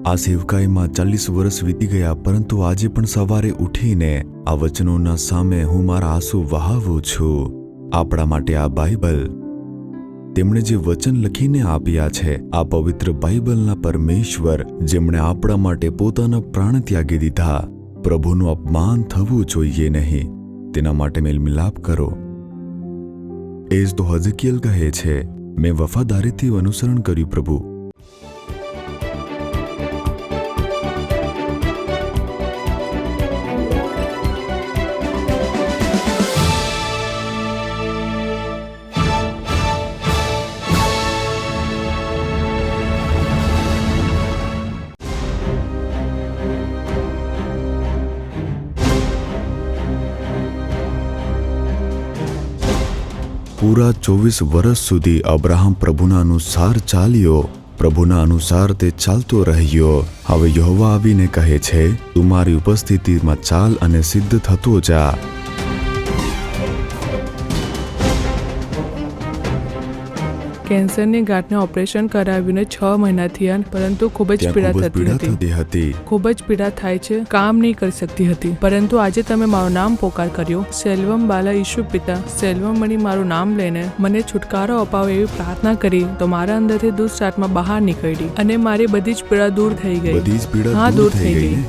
આ સેવકાઈમાં 40 વર્ષ વીતી ગયા, પરંતુ આજે પણ સવારે ઉઠીને આ વચનોના સામે હું મારા આંસુ વહાવું છું. આપણા માટે આ બાઇબલ, તેમણે જે વચન લખીને આપ્યા છે, આ પવિત્ર બાઇબલના પરમેશ્વર, જેમણે આપણા માટે પોતાના પ્રાણ ત્યાગી દીધા, પ્રભુનું અપમાન થવું જોઈએ નહીં, તેના માટે મેલમિલાપ કરો. એ જ તો હઝકીએલ કહે છે, મેં વફાદારીથી અનુસરણ કર્યું પ્રભુ. પૂરા 24 વર્ષ સુધી અબ્રાહમ પ્રભુના અનુસાર ચાલ્યો, પ્રભુના અનુસાર તે ચાલતો રહ્યો. હવે યહોવા આવીને કહે છે, તું મારી ઉપસ્થિતિમાં ચાલ અને સિદ્ધ થતો જા. કેન્સરની ગાંઠને ઓપરેશન કરાવીને 6 મહિના થયા, પરંતુ ખૂબ જ પીડા થતી હતી. ખૂબ જ પીડા થાય છે, કામ નહીં કરી શકતી હતી. પરંતુ આજે તમે મારું નામ પોકાર કર્યો, સેલ્વમ બાલા ઈશુ પિતા, સેલ્વમ મણી મારું નામ લઈને મને છુટકારો અપાવો એવી પ્રાર્થના કરી, તો મારા અંદરથી દુષ્ટ આત્મા બહાર નીકળી અને મારી બધી જ પીડા દૂર થઈ ગઈ. બધી જ પીડા હા, દૂર થઈ ગઈ.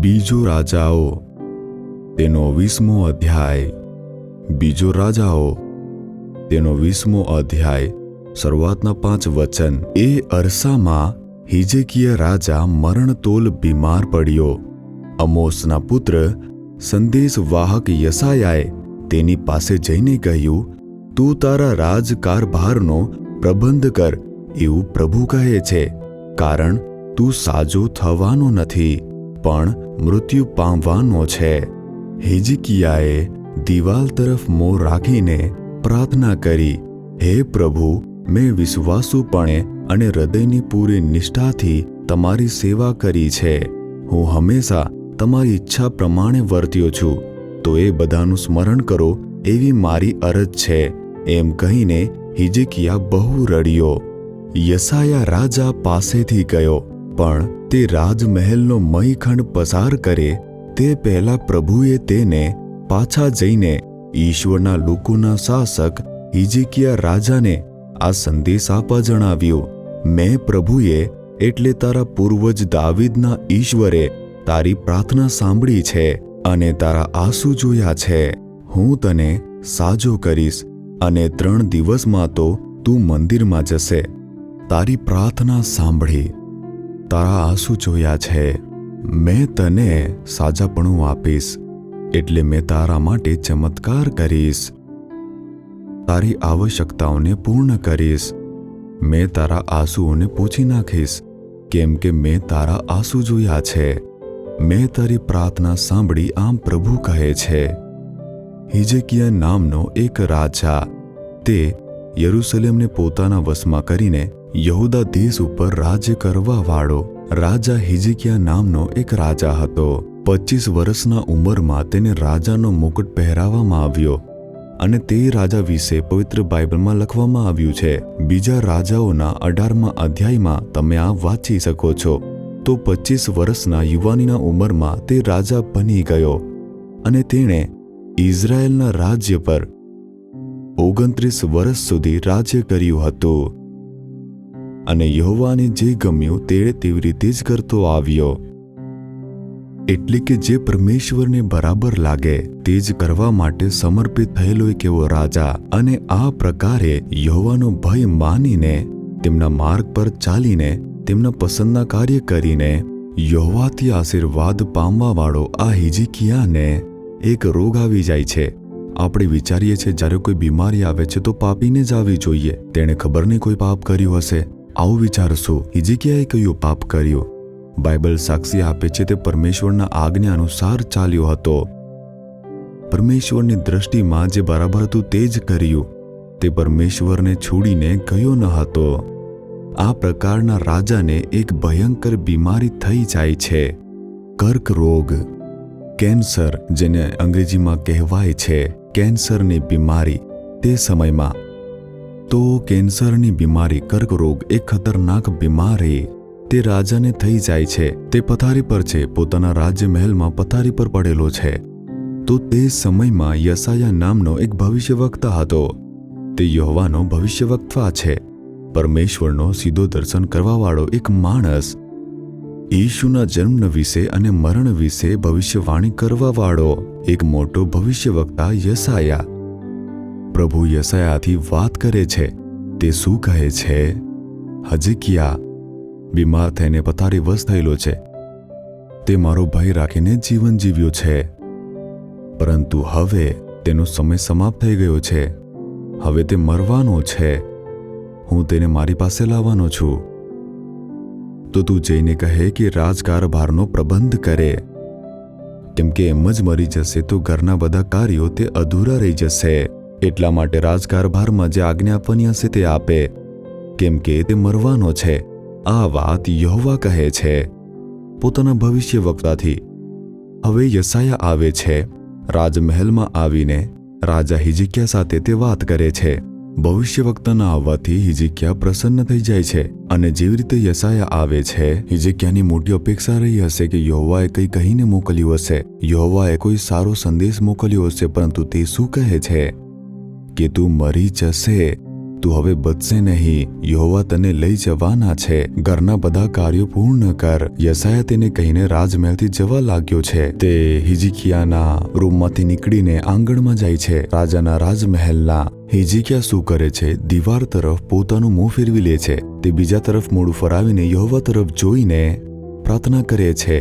બીજો રાજાઓ તેનો 20મો અધ્યાય. બીજો રાજાઓ તેનો 20મો અધ્યાય. શરૂઆતના 5 વચન. એ અરસામાં હિજકીયા રાજા મરણતોલ બીમાર પડ્યો. અમોસના પુત્ર સંદેશવાહક યશાયાએ તેની પાસે જઈને કહ્યું, તું તારા રાજકારભારનો પ્રબંધ કર, એવું પ્રભુ કહે છે, કારણ તું સાજો થવાનો નથી, પણ મૃત્યુ પામવાનો છે. હિજકીયાએ દિવાલ તરફ મોં રાખીને પ્રાર્થના કરી, હે પ્રભુ, મેં વિશ્વાસુપણે અને હૃદયની પૂરી નિષ્ઠાથી તમારી સેવા કરી છે. હું હંમેશા તમારી ઈચ્છા પ્રમાણે વર્ત્યો છું, તો એ બધાનું સ્મરણ કરો એવી મારી અરજ છે. એમ કહીને હિજકીયા બહુ રડ્યો. યશાયા રાજા પાસેથી ગયો, પણ તે રાજમહેલનો મહીખંડ પસાર કરે તે પહેલા પ્રભુએ તેને પાછા જઈને ઈશ્વરના લોકોના શાસક હિજકીયા રાજાને આ સંદેશ આપવા જણાવ્યું, મેં પ્રભુએ એટલે તારા પૂર્વજ દાવીદના ઈશ્વરે તારી પ્રાર્થના સાંભળી છે અને તારા આંસુ જોયા છે. હું તને સાજો કરીશ અને 3 દિવસમાં તો તું મંદિરમાં જશે. તારી પ્રાર્થના સાંભળી, તારા આંસુ જોયા છે, મેં તને સાજાપણું આપીશ, એટલે મેં તારા માટે ચમત્કાર કરીશ, તારી આવશ્યકતાઓને પૂર્ણ કરીશ. મેં તારા આંસુઓને પોંછી નાખીશ, કેમ કે મેં તારા આંસુ જોયા છે. મેં તારી પ્રાર્થના સાંભળી, આમ પ્રભુ કહે છે. હિજકીયા નામનો એક રાજા, તે યરૂશલેમને પોતાના વશમાં કરીને યહૂદા દેશ ઉપર રાજ્ય કરવા વાળો રાજા હિજકીયા નામનો એક રાજા હતો. 25 વર્ષના ઉંમરમાં તેને રાજાનો મુકુટ પહેરાવવામાં આવ્યો અને તે રાજા વિશે પવિત્ર બાઇબલમાં લખવામાં આવ્યું છે. બીજા રાજાઓના 18મા અધ્યાયમાં તમે આ વાંચી શકો છો. તો 25 વર્ષના યુવાનીના ઉંમરમાં તે રાજા બની ગયો અને તેણે ઇઝરાયેલના રાજ્ય પર 29 વર્ષ સુધી રાજ્ય કર્યું હતું અને યહોવાને જે ગમ્યું તે તેવી રીતે જ કરતો આવ્યો. એટલે કે જે પરમેશ્વરને બરાબર લાગે તે જ કરવા માટે સમર્પિત થયેલો એક એવો રાજા. અને આ પ્રકારે યહોવાનો ભય માનીને, તેમના માર્ગ પર ચાલીને, તેમના પસંદના કાર્ય કરીને યહોવાથી આશીર્વાદ પામવાવાળો આ હિજકીયાને એક રોગ આવી જાય છે. આપણે વિચારીએ છીએ જ્યારે કોઈ બીમારી આવે છે તો પાપીને જ આવી જોઈએ, તેણે ખબર નહીં કોઈ પાપ કર્યું હશે. આવું વિચારશું. હિજકીયાએ કયું પાપ કર્યું? બાઇબલ સાક્ષી આપે છે તે પરમેશ્વરના આજ્ઞા અનુસાર ચાલ્યો હતો. પરમેશ્વરની દ્રષ્ટિમાં જે બરાબર હતું તે જ કર્યું. તે પરમેશ્વરને છોડીને ગયો ન હતો. આ પ્રકારના રાજાને એક ભયંકર બીમારી થઈ જાય છે, કર્કરોગ, કેન્સર, જેને અંગ્રેજીમાં કહેવાય છે કેન્સરની બીમારી. તે સમયમાં તો કેન્સરની બીમારી, કર્કરોગ, એક ખતરનાક બીમારી તે રાજાને થઈ જાય છે. તે પથારી પર છે, પોતાના રાજ્ય મહેલમાં પથારી પર પડેલો છે. તો તે સમયમાં યશાયા નામનો એક ભવિષ્યવક્તા હતો. તે યહોવાનો ભવિષ્યવક્તા છે, પરમેશ્વરનો સીધો દર્શન કરવાવાળો એક માણસ, યીશુના જન્મ વિશે અને મરણ વિશે ભવિષ્યવાણી કરવાવાળો એક મોટો ભવિષ્યવક્તા યશાયા. પ્રભુ યશાયાથી વાત કરે છે. તે શું કહે છે? હિજકિયા બીમાર થઈને પથારીવશ થયેલો છે. તે મારો ભય રાખીને જીવન જીવ્યો છે, પરંતુ હવે તેનો સમય સમાપ્ત થઈ ગયો છે. હવે તે મરવાનો છે. હું તેને મારી પાસે લાવવાનો છું. તો તું જઈને કહે કે રાજકારભારનો પ્રબંધ કરે, કેમ કે એમ જ મરી જશે તો ઘરના બધા કાર્યો તે અધૂરા રહી જશે. એટલા માટે રાજકારભારમાં જે આજ્ઞા આપવાની હશે તે આપે, કેમ કે તે મરવાનો છે. આ વાત યહોવા કહે છે પોતાના ભવિષ્યવક્તાથી. હવે યશાયા આવે છે. રાજમહેલમાં આવીને રાજા હિજકિયા સાથે તે વાત કરે છે. ભવિષ્યવક્તાના આવવાથી હિજકિયા પ્રસન્ન થઈ જાય છે. અને જેવી રીતે યશાયા આવે છે, હિજકિયાની મોટી અપેક્ષા રહી હશે કે યહોવાએ કંઈ કહીને મોકલ્યું હશે, યહોવાએ કોઈ સારો સંદેશ મોકલ્યો હશે. પરંતુ તે શું કહે છે કે તું મરી જશે, તું હવે બચશે નહીં. યહોવા તને લઈ જવાના છે. ઘરના બધા કાર્યો પૂર્ણ કર. યશાયા તેને કહીને રાજમહેલથી જવા લાગ્યો છે. તે હિજકિયાના રૂમમાંથી નીકળીને આંગણમાં જાય છે, રાજાના રાજમહેલના. હિજકિયા શું કરે છે? દીવાર તરફ પોતાનું મોં ફેરવી લે છે. તે બીજા તરફ મોઢું ફરાવીને યહોવા તરફ જોઈને પ્રાર્થના કરે છે,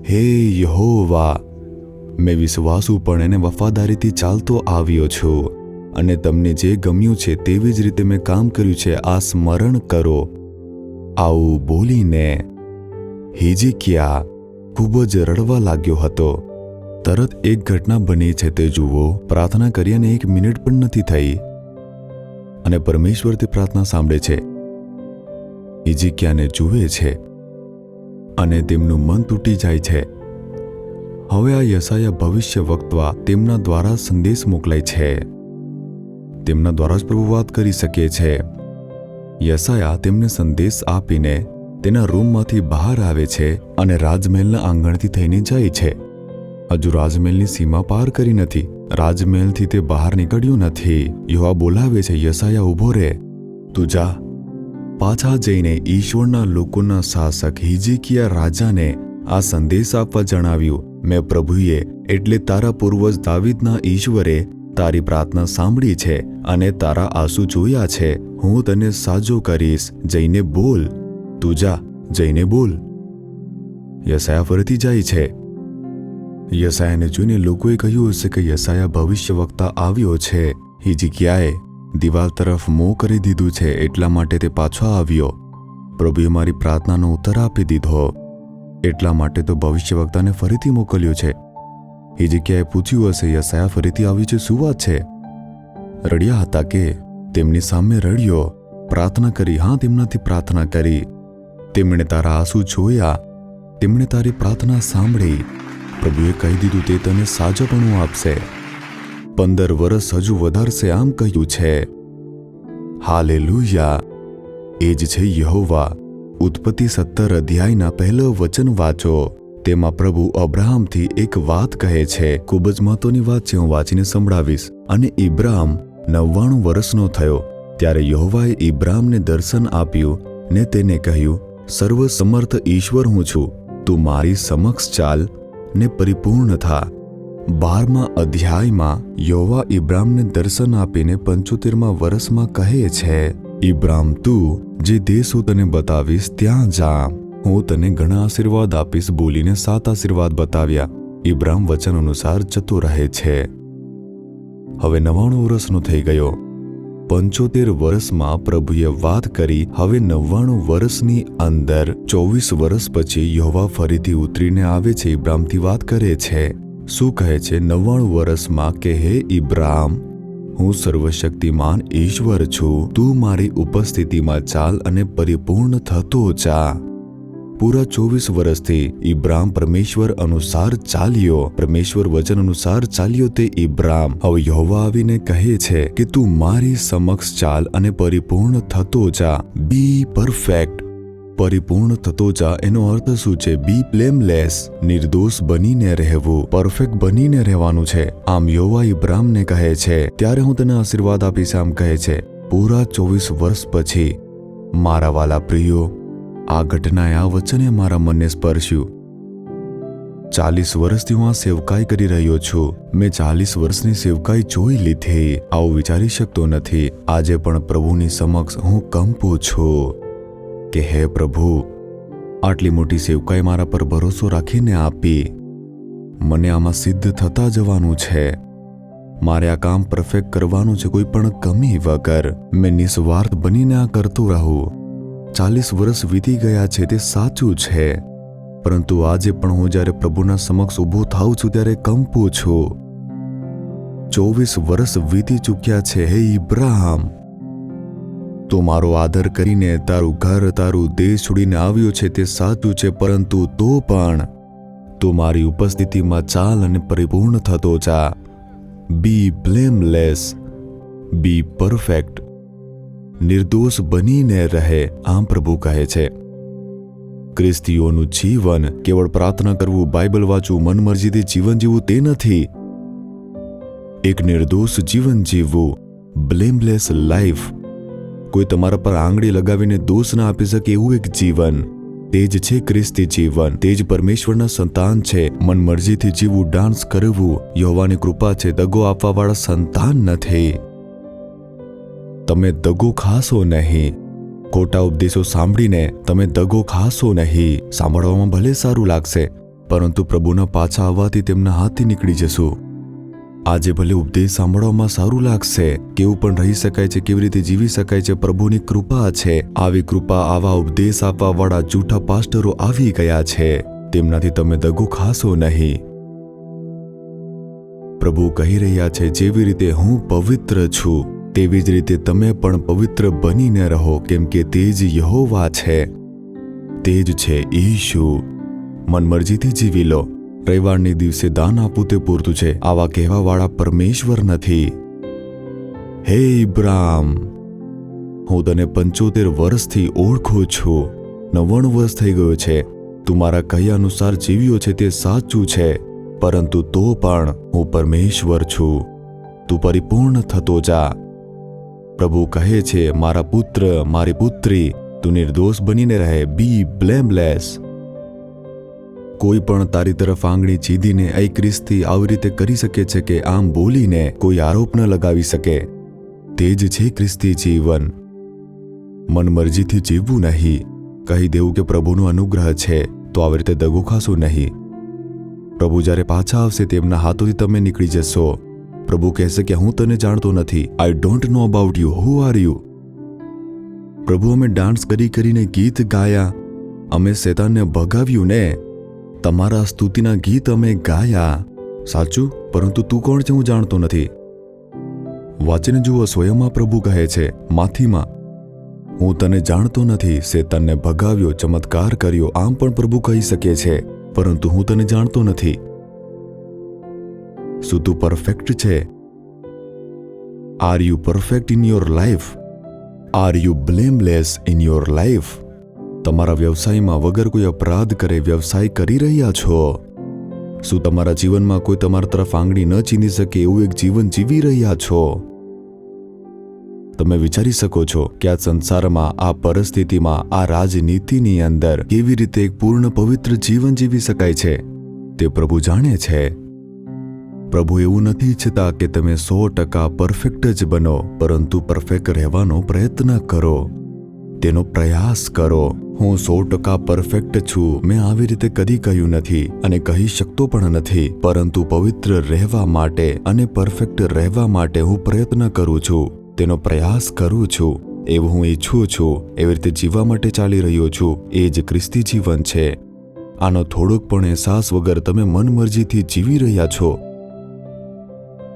હે યહોવા, મેં વિશ્વાસુપણે અને વફાદારીથી ચાલતો આવ્યો છું, અને તમને જે ગમ્યું છે તેવી જ રીતે મેં કામ કર્યું છે. આ સ્મરણ કરો. આવું બોલીને હિજકિયા ખૂબ જ રડવા લાગ્યો હતો. તરત એક ઘટના બની છે તે જુઓ. પ્રાર્થના કરી અને 1 મિનિટ પણ નથી થઈ અને પરમેશ્વર તે પ્રાર્થના સાંભળે છે. હિજકિયાને જુએ છે અને તેમનું મન તૂટી જાય છે. હવે આ યશાયા ભવિષ્યવક્તા તેમના દ્વારા સંદેશ મોકલાય છે. તેમના દ્વારા જ પ્રભુ વાત કરી શકે છે. યશાયા તેમને સંદેશ આપીને તેના રૂમમાંથી બહાર આવે છે અને રાજમહેલના આંગણથી થઈને જાય છે. હજુ રાજમહેલની સીમા પાર કરી નથી. રાજમહેલથી તે બહાર નીકળ્યો નથી. યહોવા બોલાવે છે, યશાયા ઊભો રહે, તું જા. પાછા જઈને ઈશ્વરના લોકોના શાસક હિજકિયા રાજાને આ સંદેશ આપવા જણાવ્યું, મેં પ્રભુએ એટલે તારા પૂર્વજ દાવીદના ઈશ્વરે તારી પ્રાર્થના સાંભળી છે અને તારા આંસુ જોયા છે. હું તને સાજો કરીશ. જઈને બોલ. તું જા, જઈને બોલ. યશાયા ફરીથી જાય છે. યશાયાને જોઈને લોકોએ કહ્યું હશે કે યશાયા ભવિષ્યવક્તા આવ્યો છે. હિજકિયાએ દિવાલ તરફ મોં કરી દીધું છે, એટલા માટે તે પાછો આવ્યો. પ્રભુએ મારી પ્રાર્થનાનો ઉત્તર આપી દીધો, એટલા માટે તો ભવિષ્યવક્તાને ફરીથી મોકલ્યો છે. હિજકિયાએ પૂછ્યું હશે, યશાયા ફરીથી આવ્યું છે, શું વાત છે? રડ્યા હતા કે? તેમની સામે રડ્યો, પ્રાર્થના કરી. હા, તેમનાથી પ્રાર્થના કરી. તેમણે તારા આંસુ જોયા, તેમણે તારી પ્રાર્થના સાંભળી. પ્રભુએ કહી દીધું તે તને સાજાપણું આપશે. 15 વર્ષ હજુ વધારશે, આમ કહ્યું છે. હાલેલુયા. એ જ છે યહોવા. ઉત્પત્તિ 17 અધ્યાયના પહેલો વચન વાંચો. તેમાં પ્રભુ અબ્રાહમથી એક વાત કહે છે. ખૂબ જ મહત્વની વાત છે, હું વાંચીને સંભળાવીશ. અને ઇબ્રાહિમ 99 વર્ષનો થયો ત્યારે યહોવાએ ઇબ્રાહિમને દર્શન આપ્યું ને તેને કહ્યું, સર્વસમર્થ ઈશ્વર હું છું, તું મારી સમક્ષ ચાલ ને પરિપૂર્ણ થા. 12મા અધ્યાયમાં યહોવા ઇબ્રાહિમને દર્શન આપીને 75મા વર્ષમાં કહે છે, ઇબ્રાહિમ, તું જે દેશ હું તને બતાવીશ ત્યાં જા, હું તને ઘણા આશીર્વાદ આપીશ. બોલીને 7 આશીર્વાદ બતાવ્યા. ઇબ્રાહિમ વચન અનુસાર જતો રહે છે. હવે 99 વર્ષનો થઈ ગયો. 75 વર્ષમાં પ્રભુએ વાત કરી. હવે 99 વર્ષની અંદર 24 વર્ષ પછી યહોવા ફરીથી ઉતરીને આવે છે, ઇબ્રાહિમથી વાત કરે છે. શું કહે છે? 99 વર્ષમાં કે હે ઇબ્રાહિમ, હું સર્વશક્તિમાન ઈશ્વર છું, તું મારી ઉપસ્થિતિમાં ચાલ અને પરિપૂર્ણ થતો જા. પૂરા 24 વર્ષથી ઇબ્રાહિમ પરમેશ્વર અનુસાર ચાલ્યો, પરમેશ્વર વચન અનુસાર ચાલ્યો તે ઇબ્રાહિમ. હવે યહોવા આવીને કહે છે કે તું મારી સમક્ષ ચાલ અને પરિપૂર્ણ થતો જા. બી પરફેક્ટ. પરિપૂર્ણ થતો જા એનો અર્થ શું છે? બી બ્લેમલેસ. નિર્દોષ બનીને રહેવું, પરફેક્ટ બનીને રહેવાનું છે. આમ યહોવા ઇબ્રાહિમને કહે છે, ત્યારે હું તને આશીર્વાદ આપીશ. આમ કહે છે, પૂરા 24 વર્ષ પછી મારા વાલા પ્રિયો, આ ઘટનાએ, આ વચને મારા મનને સ્પર્શ્યું. 40 વર્ષથી હું આ સેવકાઈ કરી રહ્યો છું. મેં 40 વર્ષની સેવકાઈ જોઈ લીધી. આવું વિચારી શકતો નથી. આજે પણ પ્રભુની સમક્ષ હું કંપું છું કે હે પ્રભુ, આટલી મોટી સેવકાઈ મારા પર ભરોસો રાખીને આપી. મને આમાં સિદ્ધ થતા જવાનું છે. મારે આ કામ પરફેક્ટ કરવાનું છે, કોઈ પણ કમી વગર. મેં નિસ્વાર્થ બનીને આ કરતો રહું. 40 વર્ષ વીતી ગયા છે, તે સાચું છે, પરંતુ આજે પણ હું જ્યારે પ્રભુના સમક્ષ ઊભો થાઉં છું ત્યારે કંપું છું. 24 વર્ષ વીતી ચૂક્યા છે. હે ઇબ્રાહિમ, તું મારો આદર કરીને તારું ઘર, તારું દેશ છોડીને આવ્યો છે, તે સાચું છે, પરંતુ તો પણ તું મારી ઉપસ્થિતિમાં ચાલ અને પરિપૂર્ણ થતો જા. બી બ્લેમલેસ, બી પરફેક્ટ. નિર્દોષ બનીને રહે. આમ પ્રભુ કહે છે. ખ્રિસ્તીઓનું જીવન કેવળ પ્રાર્થના કરવું, બાઇબલ વાંચવું, મનમરજીથી જીવન જીવવું તે નથી. એક નિર્દોષ જીવન જીવવું, બ્લેમલેસ લાઈફ. કોઈ તમારા પર આંગળી લગાવીને દોષ ના આપી શકે એવું એક જીવન, તે જ છે ખ્રિસ્તી જીવન. તે જ પરમેશ્વરના સંતાન છે. મનમરજીથી જીવવું, ડાન્સ કરવું યહોવાની કૃપા છે. દગો આપવાવાળા સંતાન નથી. તમે દગો ખાશો નહીં. ખોટા ઉપદેશો સાંભળીને તમે દગો ખાશો નહીં. સાંભળવામાં ભલે સારું લાગશે, પરંતુ પ્રભુના પાછા આવવાથી તેમના હાથથી નીકળી જશું. આજે ભલે ઉપદેશ સાંભળવામાં સારું લાગશે, કેવું પણ રહી શકાય છે, કેવી રીતે જીવી શકાય છે, પ્રભુની કૃપા છે. આવી કૃપા, આવા ઉપદેશ આપવાવાળા જૂઠા પાસ્ટરો આવી ગયા છે. તેમનાથી તમે દગો ખાશો નહીં. પ્રભુ કહી રહ્યા છે, જેવી રીતે હું પવિત્ર છું, તેવી જ રીતે તમે પણ પવિત્ર બનીને રહો, કેમ કે તે જ યહોવા છે, તે જ છે ઈશુ. મનમરજીથી જીવી લો. રવિવારની દિવસે દાન આપવું તે પૂરતું છે. આવા કહેવાવાળા પરમેશ્વર નથી. હે ઇબ્રાહિમ, હું તને 75 વર્ષથી ઓળખું છું. 90 વર્ષ થઈ ગયો છે. તું મારા કહ્યા અનુસાર જીવ્યો છે, તે સાચું છે, પરંતુ તો પણ હું પરમેશ્વર છું. તું પરિપૂર્ણ થતો જા. પ્રભુ કહે છે, મારા પુત્ર, મારી પુત્રી, તું નિર્દોષ બનીને રહે. બી બ્લેમલેસ. કોઈ પણ તારી તરફ આંગળી ચીધીને એ ખ્રિસ્તી આવી રીતે કરી શકે છે કે આમ બોલીને કોઈ આરોપ ન લગાવી શકે. તે જ છે ખ્રિસ્તી જીવન. મનમરજીથી જીવવું નહીં. કહી દેવું કે પ્રભુનો અનુગ્રહ છે, તો આવી રીતે દગો ખાશો નહીં. પ્રભુ જ્યારે પાછા આવશે, તેમના હાથોથી તમે નીકળી જશો. પ્રભુ કહેશે કે હું તને જાણતો નથી. I don't know about you. Who are you? પ્રભુ, અમે ડાન્સ કરીને ગીત ગાયા, અમે શેતાનને ભગાવ્યું ને, તમારા સ્તુતિના ગીત અમે ગાયા. સાચું, પરંતુ તું કોણ છે હું જાણતો નથી. વાંચીને જુઓ, સ્વયંમાં પ્રભુ કહે છે માથીમાં, હું તને જાણતો નથી. શેતાનને ભગાવ્યો, ચમત્કાર કર્યો, આમ પણ પ્રભુ કહી શકે છે, પરંતુ હું તને જાણતો નથી. શું તું પરફેક્ટ છે? Are you perfect in your life? Are you blameless in your life? તમારા વ્યવસાયમાં વગર કોઈ અપરાધ કરે વ્યવસાય કરી રહ્યા છો? શું તમારા જીવનમાં કોઈ તમારા તરફ આંગળી ન ચીંધી શકે એવું એક જીવન જીવી રહ્યા છો? તમે વિચારી શકો છો કે આ સંસારમાં, આ પરિસ્થિતિમાં, આ રાજનીતિની અંદર કેવી રીતે એક પૂર્ણ પવિત્ર જીવન જીવી શકાય છે? તે પ્રભુ જાણે છે. પ્રભુ એવું નથી ઈચ્છતા કે તમે 100% પરફેક્ટ જ બનો, પરંતુ પરફેક્ટ રહેવાનો પ્રયત્ન કરો, તેનો પ્રયાસ કરો. હું 100% પરફેક્ટ છું, મેં આવી રીતે કદી કહ્યું નથી અને કહી શકતો પણ નથી, પરંતુ પવિત્ર રહેવા માટે અને પરફેક્ટ રહેવા માટે હું પ્રયત્ન કરું છું, તેનો પ્રયાસ કરું છું. એવું હું ઈચ્છું છું, એવી રીતે જીવવા માટે ચાલી રહ્યો છું. એ જ ખ્રિસ્તી જીવન છે. આનો થોડોક પણ અહેસાસ વગર તમે મનમરજીથી જીવી રહ્યા છો.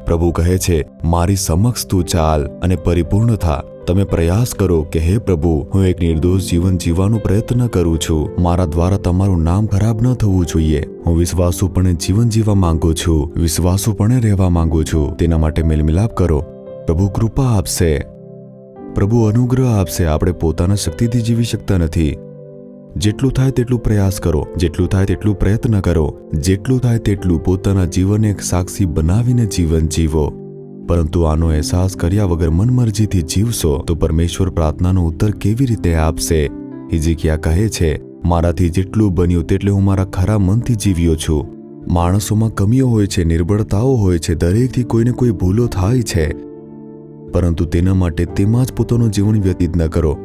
પ્રભુ કહે છે, મારી સમક્ષ તું ચાલ અને પરિપૂર્ણ થા. તમે પ્રયાસ કરો કે હે પ્રભુ, હું એક નિર્દોષ જીવન જીવવાનો પ્રયત્ન કરું છું. મારા દ્વારા તમારું નામ ખરાબ ન થવું જોઈએ. હું વિશ્વાસુપણે જીવન જીવવા માંગુ છું, વિશ્વાસુપણે રહેવા માંગુ છું. તેના માટે મેલમિલાપ કરો. પ્રભુ કૃપા આપશે, પ્રભુ અનુગ્રહ આપશે. આપણે પોતાના શક્તિથી જીવી શકતા નથી. જેટલું થાય તેટલું પ્રયાસ કરો, જેટલું થાય તેટલું પ્રયત્ન કરો, જેટલું થાય તેટલું પોતાના જીવનને એક સાક્ષી બનાવીને જીવન જીવો. પરંતુ આનો અહેસાસ કર્યા વગર મનમરજીથી જીવશો તો પરમેશ્વર પ્રાર્થનાનો ઉત્તર કેવી રીતે આપશે? હિજકિયા કહે છે, મારાથી જેટલું બન્યું તેટલે હું મારા ખરા મનથી જીવ્યો છું. માણસોમાં કમીઓ હોય છે, નિર્બળતાઓ હોય છે, દરેકથી કોઈને કોઈ ભૂલો થાય છે, પરંતુ તેના માટે તેમાં જ પોતાનું જીવન વ્યતીત ન કરો.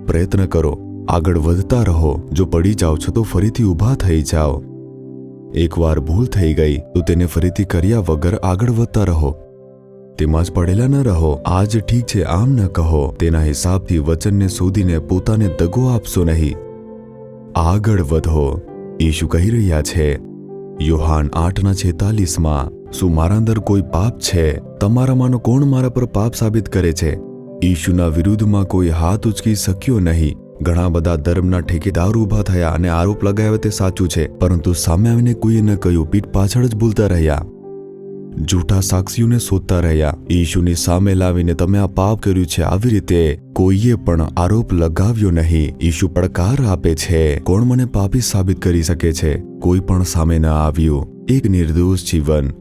પ્રયત્ન કરો, આગળ વધતા રહો. જો પડી જાઓ છો તો ફરીથી ઊભા થઈ જાઓ. એકવાર ભૂલ થઈ ગઈ તો તેને ફરીથી કર્યા વગર આગળ વધતા રહો. તેમાં જ પડેલા ન રહો. આજ ઠીક છે આમ ન કહો. તેના હિસાબથી વચનને શોધીને પોતાને દગો આપશો નહીં. આગળ વધો. ઈશુ કહી રહ્યા છે યોહાન 8:46, શું મારા અંદર કોઈ પાપ છે? તમારામાંનો કોણ મારા પર પાપ સાબિત કરે છે? ઈશુના વિરુદ્ધમાં કોઈ હાથ ઉચકી શક્યો નહીં. ઘણા બધા ધર્મના ઠેકેદાર ઊભા થયા અને આરોપ લગાવ્યા તે સાચું છે, પરંતુ સામે આવીને કોઈએ ન કહ્યું. પીઠ પાછળ જ ભૂલતા રહ્યા, જૂઠા સાક્ષીઓને શોધતા રહ્યા. ઈશુની સામે લાવીને તમે આ પાપ કર્યું છે આવી રીતે કોઈએ પણ આરોપ લગાવ્યો નહીં. ઈશુ પડકાર આપે છે, કોણ મને પાપી સાબિત કરી શકે છે? કોઈ પણ સામે ન આવ્યું. એક નિર્દોષ જીવન.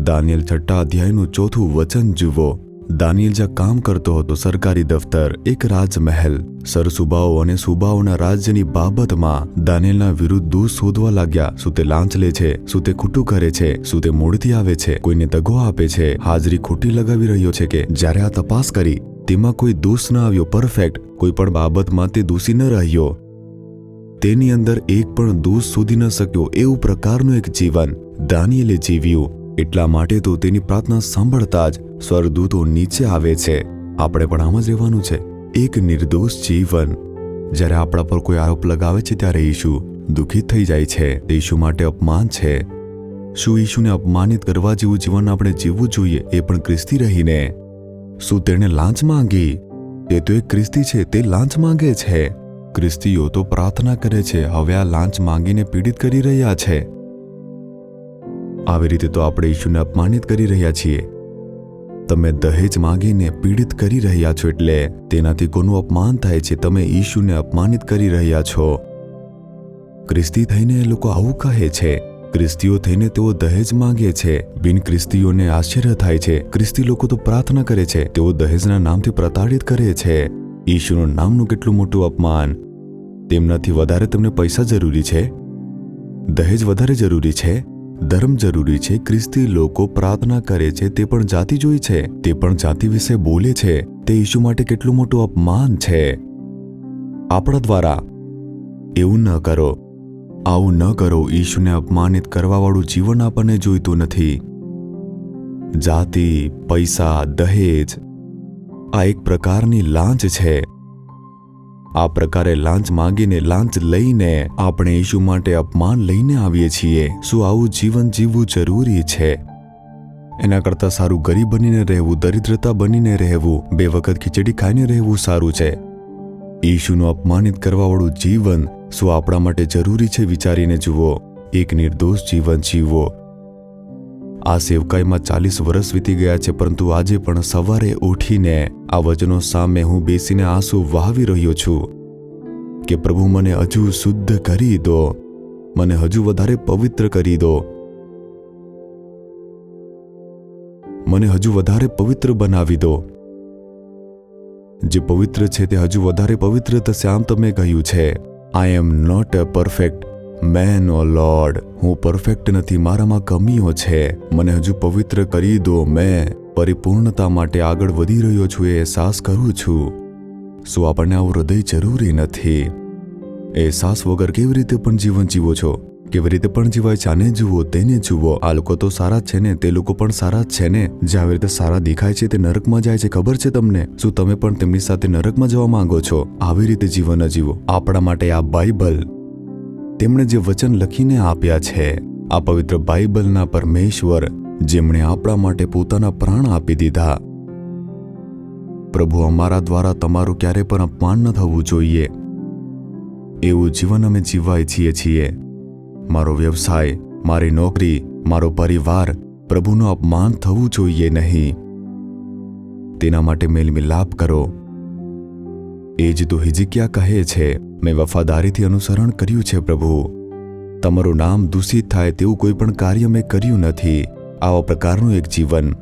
દાનિયેલ 6 અધ્યાયનું 4 વચન જુઓ. દાનિયેલ જ્યાં કામ કરતો હતો, સરકારી દફતર, એક રાજમહેલ, સરસુબાઓ અને સુબાઓના રાજ્યની બાબતમાં દાનિયેલના વિરુદ્ધ દોષ શોધવા લાગ્યા. શું તે લાંચ લે છે? શું તે ખોટું કરે છે? શું તે મોડથી આવે છે? કોઈને દગો આપે છે? હાજરી ખોટી લગાવી રહ્યો છે? કે જ્યારે આ તપાસ કરી તેમાં કોઈ દોષ ન આવ્યો, પરફેક્ટ, કોઈ પણ બાબતમાં તે દોષી ન રહ્યો, તેની અંદર એક પણ દોષ શોધી ન શક્યો, એવું પ્રકારનું એક જીવન દાનિયેલે જીવ્યું. એટલા માટે તો તેની પ્રાર્થના સાંભળતા જ સ્વર્ગદૂતો નીચે આવે છે. આપણે પણ આમ જ રહેવાનું છે, એક નિર્દોષ જીવન. જ્યારે આપણા પર કોઈ આરોપ લગાવે છે ત્યારે ઈશુ દુઃખિત થઈ જાય છે. તે ઈશુ માટે અપમાન છે. શું ઈશુને અપમાનિત કરવા જેવું જીવન આપણે જીવવું જોઈએ, એ પણ ખ્રિસ્તી રહીને? શું તેણે લાંચ માંગી? તે તો એક ખ્રિસ્તી છે, તે લાંચ માંગે છે. ખ્રિસ્તીઓ તો પ્રાર્થના કરે છે, હવે આ લાંચ માંગીને પીડિત કરી રહ્યા છે. આવી રીતે તો આપણે ઈશુને અપમાનિત કરી રહ્યા છીએ. તમે દહેજ માંગીને પીડિત કરી રહ્યા છો, એટલે તેનાથી કોનું અપમાન થાય છે? તમે ઈશુને અપમાનિત કરી રહ્યા છો. ખ્રિસ્તી થઈને એ લોકો આવું કહે છે. ખ્રિસ્તીઓ થઈને તેઓ દહેજ માંગે છે. બિન ખ્રિસ્તીઓને આશ્ચર્ય થાય છે. ખ્રિસ્તી લોકો તો પ્રાર્થના કરે છે, તેઓ દહેજના નામથી પ્રતાડિત કરે છે. ઈશુનું નામનું કેટલું મોટું અપમાન! તેમનાથી વધારે તમને પૈસા જરૂરી છે? દહેજ વધારે જરૂરી છે? ધર્મ જરૂરી છે? ખ્રિસ્તી લોકો પ્રાર્થના કરે છે, તે પણ જાતિ જોઈ છે, તે પણ જાતિ વિશે બોલે છે. તે ઈશુ માટે કેટલું મોટું અપમાન છે. આપણા દ્વારા એવું ન કરો, આવું ન કરો. ઈશુને અપમાનિત કરવાવાળું જીવન આપણને જોઈતું નથી. જાતિ, પૈસા, દહેજ, આ એક પ્રકારની લાંચ છે. આ પ્રકારે લાંચ માંગીને, લાંચ લઈને આપણે ઈશુ માટે અપમાન લઈને આવીએ છીએ. શું આવું જીવન જીવવું જરૂરી છે? એના કરતાં સારું ગરીબ બનીને રહેવું, દરિદ્રતા બનીને રહેવું, 2 વખત ખીચડી ખાઈને રહેવું સારું છે. ઈશુનું અપમાનિત કરવાવાળું જીવન શું આપણા માટે જરૂરી છે? વિચારીને જુઓ. એક નિર્દોષ જીવન જીવો. આ સેવકાઈમાં 40 વર્ષ વીતી ગયા છે, પરંતુ આજે પણ સવારે ઉઠીને આ વચનો સામે હું બેસીને આંસુ વહાવી રહ્યો છું કે પ્રભુ મને હજુ શુદ્ધ કરી દો, મને હજુ વધારે પવિત્ર કરી દો, મને હજુ વધારે પવિત્ર બનાવી દો. જે પવિત્ર છે તે હજુ વધારે પવિત્ર થશે. આમ તમે કહ્યું છે, I am not a perfect man O lord. હું પરફેક્ટ નથી, મારામાં કમીઓ છે, મને હજુ પવિત્ર કરી દો. મેં પરિપૂર્ણતા માટે આગળ વધી રહ્યો છું, એ અહેસાસ કરું છું. શું આપણને આવું હૃદય જરૂરી નથી? અહેસાસ વગર કેવી રીતે પણ જીવન જીવો છો? કેવી રીતે પણ જીવાય છે? આને જુઓ, તેને જુઓ. આ લોકો તો સારા જ છે ને, તે લોકો પણ સારા જ છે ને. જે આવી રીતે સારા દેખાય છે તે નરકમાં જાય છે, ખબર છે તમને? શું તમે પણ તેમની સાથે નરકમાં જવા માંગો છો? આવી રીતે જીવન ન જીવો. આપણા માટે આ બાઇબલ, તેમણે જે વચન લખીને આપ્યા છે, આ પવિત્ર બાઇબલના પરમેશ્વર જેમણે આપણા માટે પોતાના પ્રાણ આપી દીધા. પ્રભુ, અમારા દ્વારા તમારું ક્યારે પણ અપમાન ન થવું જોઈએ એવું જીવન અમે જીવવા ઈચ્છીએ છીએ. મારો વ્યવસાય, મારી નોકરી, મારો પરિવાર પ્રભુનું અપમાન થવું જોઈએ નહીં. તેના માટે મેલમિલાપ કરો. એ જ તો હિજકિયા કહે છે, મેં વફાદારીથી અનુસરણ કર્યું છે પ્રભુ. તમારું નામ દૂષિત થાય તેવું કોઈ પણ કાર્ય મેં કર્યું નથી. આવા પ્રકારનું એક જીવન.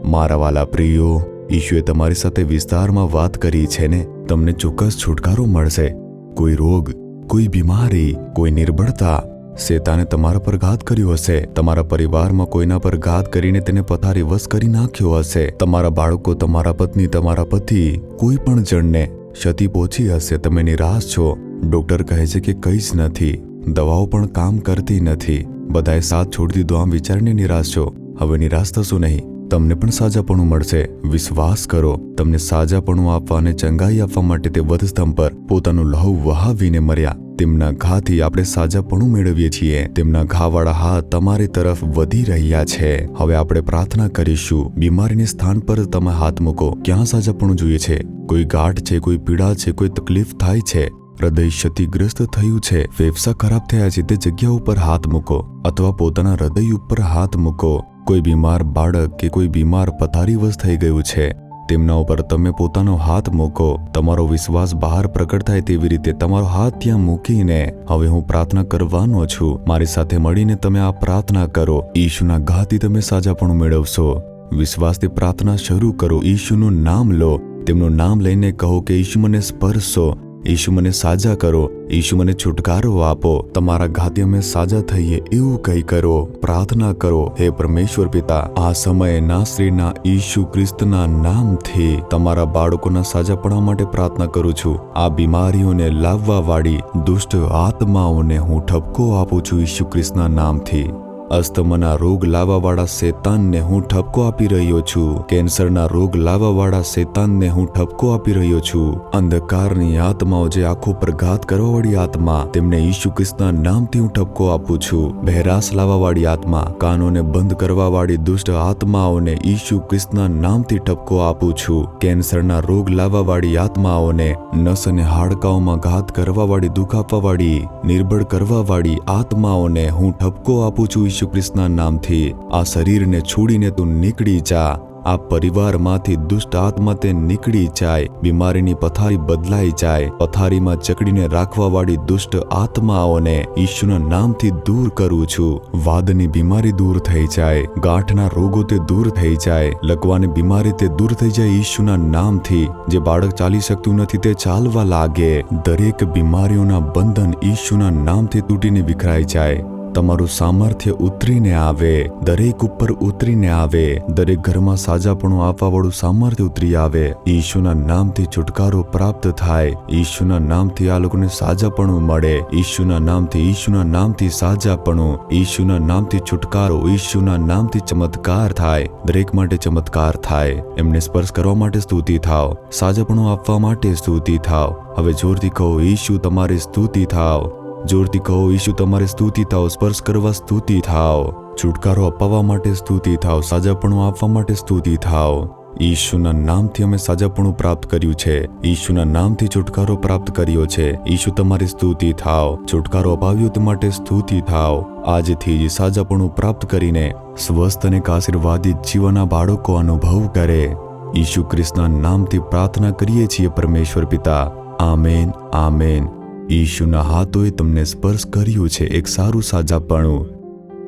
મારા વાલા પ્રિયો, ઈશુએ તમારી સાથે વિસ્તારમાં વાત કરી છે ને. તમને ચોક્કસ છુટકારો મળશે. કોઈ રોગ, કોઈ બીમારી, કોઈ નિર્બળતા, શેતાને તમારા પર ઘાત કર્યો હશે. તમારા પરિવારમાં કોઈના પર ઘાત કરીને તેને પથારીવશ કરી નાખ્યો હશે. તમારા બાળકો, તમારા પત્ની, તમારા પતિ, કોઈ પણ જણને ક્ષતિ પહોંચી હશે. તમે નિરાશ છો. ડોક્ટર કહે છે કે કંઈ જ નથી, દવાઓ પણ કામ કરતી નથી. બધાએ સાથ છોડી દીધો આમ વિચારીને નિરાશ છો. હવે નિરાશ થશો નહીં. તમને પણ સાજાપણું મળશે. વિશ્વાસ કરો. તમને સાજાપણું આપવા અને ચંગાઈ આપવા માટે તે વધસ્તંભ પર પોતાનું લહુ વહાવીને મર્યા. તેમના ઘાથી આપણે સાજાપણું મેળવીએ છીએ. તેમના ઘાવાળા હાથ તમારી તરફ વધી રહ્યા છે. હવે આપણે પ્રાર્થના કરીશું. બીમારીને સ્થાન પર તમે હાથ મૂકો. ક્યાં સાજાપણું જોઈએ છે? કોઈ ગાંઠ છે, કોઈ પીડા છે, કોઈ તકલીફ થાય છે, હૃદય ક્ષતિગ્રસ્ત થયું છે, ફેફસા ખરાબ થયા છે, તે જગ્યા ઉપર હાથ મૂકો અથવા પોતાના હૃદય ઉપર હાથ મૂકો. કોઈ બીમાર બાળક કે કોઈ બીમાર પથારીવશ થઈ ગયું છે, તેમના ઉપર તમે પોતાનો હાથ મૂકો. તમારો વિશ્વાસ બહાર પ્રકટ થાય તેવી રીતે તમારો હાથ ત્યાં મૂકીને હવે હું પ્રાર્થના કરવાનો છું. મારી સાથે મળીને તમે આ પ્રાર્થના કરો. ઈશુના ઘાથી તમે સાજાપણું મેળવશો. વિશ્વાસથી પ્રાર્થના શરૂ કરો. ઈશુનું નામ લો. તેમનું નામ લઈને કહો કે ઈશુ મને સ્પર્શો, ઈશુ મને સાજા કરો, ઈશુ મને છુટકારો આપો. તમારા ઘાથી અમે સાજા થઈએ એવું કંઈ કરો. પ્રાર્થના કરો. હે પરમેશ્વર પિતા, આ સમયે નાસરીના ઈશુ ખ્રિસ્તના નામથી તમારા બાળકોના સાજાપણા માટે પ્રાર્થના કરું છું. આ બીમારીઓને લાવવા વાળી દુષ્ટ આત્માઓને હું ઠપકો આપું છું ઈશુ ખ્રિસ્તના નામથી. અસ્તમાના રોગ લાવવાવાળા શેતાનને હું ઠપકો આપી રહ્યો છું. કેન્સરના રોગ લાવવાવાળા શેતાનને હું ઠપકો આપી રહ્યો છું. અંધકારની આત્માઓ, જે આંખો પર ઘાત કરવાવાળી આત્મા, તેમને ઈશુ ખ્રિસ્તના નામથી હું ઠપકો આપું છું. બહેરાશ લાવવાવાળી આત્મા, કાનોને બંધ કરવાવાળી દુષ્ટ આત્માઓને ઈશુ ખ્રિસ્તના નામથી ઠપકો આપું છું. કેન્સરના રોગ લાવવાવાળી આત્માઓને, નસ અને હાડકાઓમાં ઘાત કરવાવાળી, દુઃખ આપવાવાળી, નિર્બળ કરવાવાળી આત્માઓને હું ઠપકો આપું છું ઈશુ ખ્રિસ્તના નામથી. આ શરીરને છોડીને તું નીકળી જા. આ પરિવારમાંથી દુષ્ટ આત્મા તે નીકળી જાય. બીમારીની પથારી બદલાઈ જાય. પથારીમાં જકડીને રાખવાવાળી દુષ્ટ આત્માઓને ઈશુના નામથી દૂર કરું છું. વાદની બીમારી દૂર થઈ જાય. ગાંઠના રોગો તે દૂર થઈ જાય. લકવાની બીમારી તે દૂર થઈ જાય ઈશુના નામથી. જે બાળક ચાલી શકતું નથી તે ચાલવા લાગે. દરેક બીમારીઓના બંધન ઈશુના નામથી તૂટીને વિખરાઈ જાય. તમારું સામર્થ્ય ઉતરીને આવે. દરેક ઉપર ઉતરીને આવે. દરેક ઘરમાં સાજાપણું આપવાવાળું સામર્થ્ય ઉતરી આવે. ઈશુના નામથી છુટકારો પ્રાપ્ત થાય. ઈશુના નામથી આ લોકોને સાજાપણું મળે. ઈશુના નામથી સાજાપણું. ઈશુના નામથી છુટકારો. ઈશુના નામથી ચમત્કાર થાય. દરેક માટે ચમત્કાર થાય. એમને સ્પર્શ કરવા માટે સ્તુતિ થાવ. સાજાપણું આપવા માટે સ્તુતિ થાવ. હવે જોરથી કહો, ઈશુ તમારી સ્તુતિ થાવ. જોરથી કહો, ઈશુ તમારી સ્તુતિ થાવ. સ્પર્શ કરવા સ્તુતિ થાવ. છુટકારો અપાવવા માટે સ્તુતિ થાવ. સાજાપણું આપવા માટે સ્તુતિ થાવ. ઈશુના નામથી અમે સાજાપણું પ્રાપ્ત કર્યું છે. ઈશુના નામથી છુટકારો પ્રાપ્ત કર્યો છે. ઈશુ તમારી સ્તુતિ થાવ. છુટકારો અપાવ્યો તે માટે સ્તુતિ થાવ. આજથી જ સાજાપણું પ્રાપ્ત કરીને સ્વસ્થ અને આશીર્વાદિત જીવનના બાળકો અનુભવ કરે. ઈશુ ખ્રિસ્તના નામથી પ્રાર્થના કરીએ છીએ પરમેશ્વર પિતા. Amen, amen. ઈશુના હાથોએ તમને સ્પર્શ કર્યું છે. એક સારું સાજાપણું.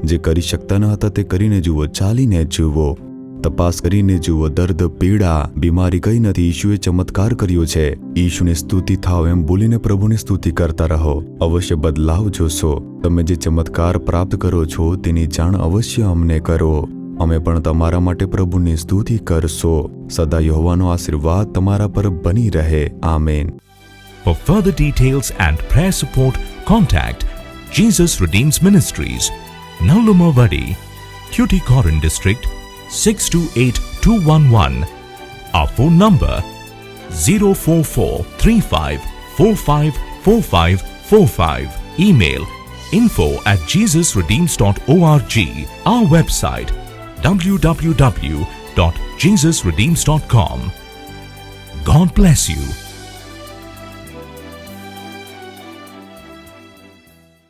જે કરી શકતા ન હતા તે કરીને જુઓ. ચાલીને જુઓ. તપાસ કરીને જુઓ. દર્દ, પીડા, બીમારી કંઈ નથી. ઈશુએ ચમત્કાર કર્યો છે. ઈશુને સ્તુતિ થાવ એમ બોલીને પ્રભુની સ્તુતિ કરતા રહો. અવશ્ય બદલાવ જોશો. તમે જે ચમત્કાર પ્રાપ્ત કરો છો તેની જાણ અવશ્ય અમને કરો. અમે પણ તમારા માટે પ્રભુની સ્તુતિ કરશો. સદા યહોવાનો આશીર્વાદ તમારા પર બની રહે. Amen. For further details and prayer support, contact Jesus Redeems Ministries, Nallumavadi, Tuticorin District, 628211. Our phone number 04435 454545. Email info@jesusredeems.org. Our website www.jesusredeems.com. God bless you.